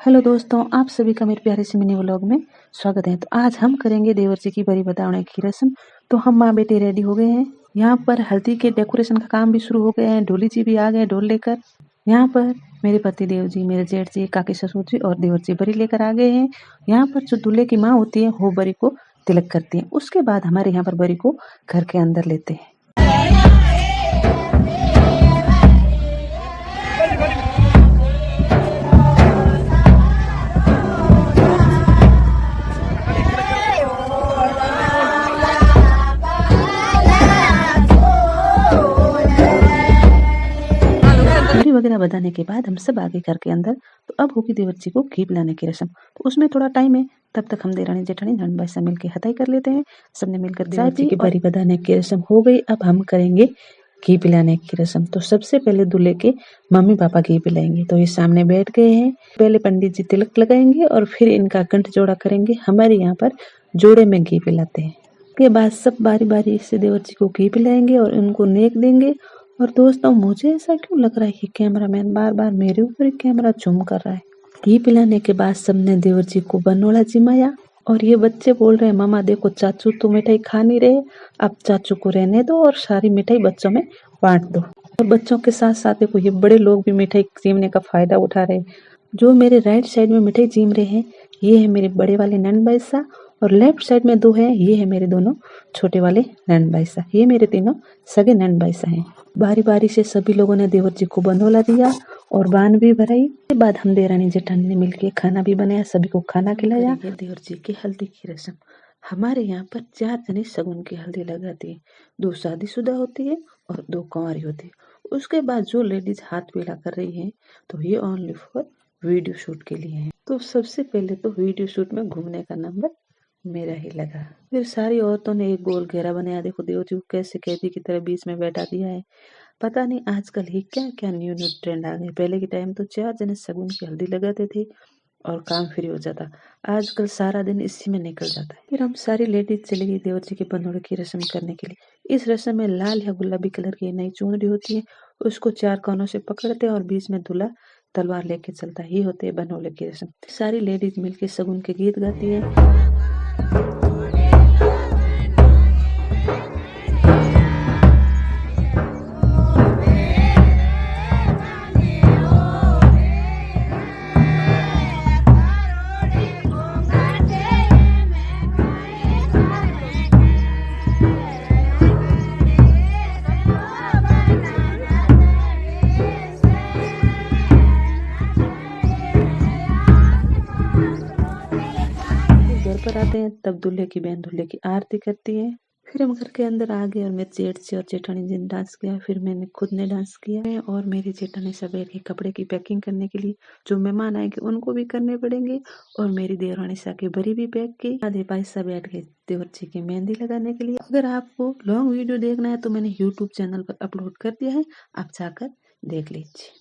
Hello दोस्तों, आप सभी का मेरे प्यारे से मिनी व्लॉग में स्वागत है। तो आज हम करेंगे देवर जी की बरी बताने की रस्म। तो हम माँ बेटे रेडी हो गए हैं। यहाँ पर हल्दी के डेकोरेशन का काम भी शुरू हो गया है। ढोली जी भी आ गए ढोल लेकर। यहाँ पर मेरे पति देव जी, मेरे जेठ जी, काके ससुर जी और देवर जी बरी लेकर आ गए हैं। यहाँ पर जो दूल्हे की माँ होती है वो बरी को तिलक करती है। उसके बाद हमारे यहाँ पर बरी को घर के अंदर लेते हैं। घंटी वगैरह बजाने के बाद हम सब आगे घर के अंदर। तो अब होगी देवर जी को घी पिलाने की रस्म। तो उसमें थोड़ा टाइम है, तब तक हम देरानी जेठानी नंद भाई सब मिलकर हथाई कर लेते हैं। सबने मिलकर देवर जी की बरी बधाने की रस्म हो गई। अब हम करेंगे घी पिलाने की रस्म। तो सबसे पहले दूल्हे के मम्मी पापा घी पिलाएंगे। तो ये सामने बैठ गए हैं। पहले पंडित जी तिलक लगाएंगे और फिर इनका कंठ जोड़ा करेंगे। हमारे यहाँ पर जोड़े में घी पिलाते हैं। के बाद सब बारी बारी से देवर जी को घी पिलाएंगे और उनको नेक देंगे। और दोस्तों, मुझे ऐसा क्यों लग रहा है कि कैमरामैन बार बार मेरे ऊपर ही कैमरा जूम कर रहा है। घी पिलाने के बाद सबने देवर जी को बनोला जिमाया। और ये बच्चे बोल रहे हैं, मामा देखो चाचू तो मिठाई खा नहीं रहे, अब चाचू को रहने दो और सारी मिठाई बच्चों में बांट दो। और बच्चों के साथ साथ देखो ये बड़े लोग भी मिठाई जीमने का फायदा उठा रहे हैं। जो मेरे राइट साइड में मिठाई जीम रहे हैं, ये है मेरे बड़े वाले नंद भाई साहब। और लेफ्ट साइड में दो है, ये है मेरे दोनों छोटे वाले नंद भाई साहब। ये मेरे तीनों सगे नंद भाई साहब हैं। बारी बारी से सभी लोगों ने देवर जी को बनोला दिया और बान भी भराई। के बाद हम देरानी जेठानी ने मिलकर खाना भी बनाया, सभी को खाना खिलाया। देवर जी की हल्दी की रस्म। हमारे यहाँ पर 4 जने सगुन की हल्दी लगाती है। 2 शादीशुदा होती है और 2 कुंवारी होती है। उसके बाद जो लेडीज हाथ पीला कर रही है, तो ये ओनली फॉर वीडियो शूट के लिए है। तो सबसे पहले तो वीडियो शूट में घूमने का नंबर मेरा ही लगा। फिर सारी औरतों ने एक गोल घेरा बनाया। देखो देव जी को कैसे कैदी की तरह बीच में बैठा दिया है। पता नहीं आजकल ही क्या क्या न्यू न्यू ट्रेंड आ गए। पहले के टाइम तो 4 जने सगुन की हल्दी लगाते थे और काम फ्री हो जाता। आजकल सारा दिन इसी में निकल जाता है। फिर हम सारी लेडीज चली गई देवर जी के बनोड़े की रस्म करने के लिए। इस रस्म में लाल या गुलाबी कलर की नई चुनरी होती है। उसको 4 कोनों से पकड़ते हैं और बीच में दूल्हा तलवार लेके चलता है। ये होते है बनोले की रस्म। सारी लेडीज मिलके सगुन के गीत गाती है। घर पर आते हैं तब दूल्हे की बहन दूल्हे की आरती करती है। फिर हम घर के अंदर आ गए और मेरे जेठ जी और जेठानी जी ने डांस किया। फिर मैंने खुद ने डांस किया और मेरी जेठानी सब बैठ के कपड़े की पैकिंग करने के लिए, जो मेहमान आएंगे उनको भी करने पड़ेंगे। और मेरी देवरानी सा की बरी भी पैक की। आधे भाई सब बैठ गए देवर जी की मेहंदी लगाने के लिए। अगर आपको लॉन्ग वीडियो देखना है तो मैंने यूट्यूब चैनल पर अपलोड कर दिया है, आप जाकर देख लीजिए।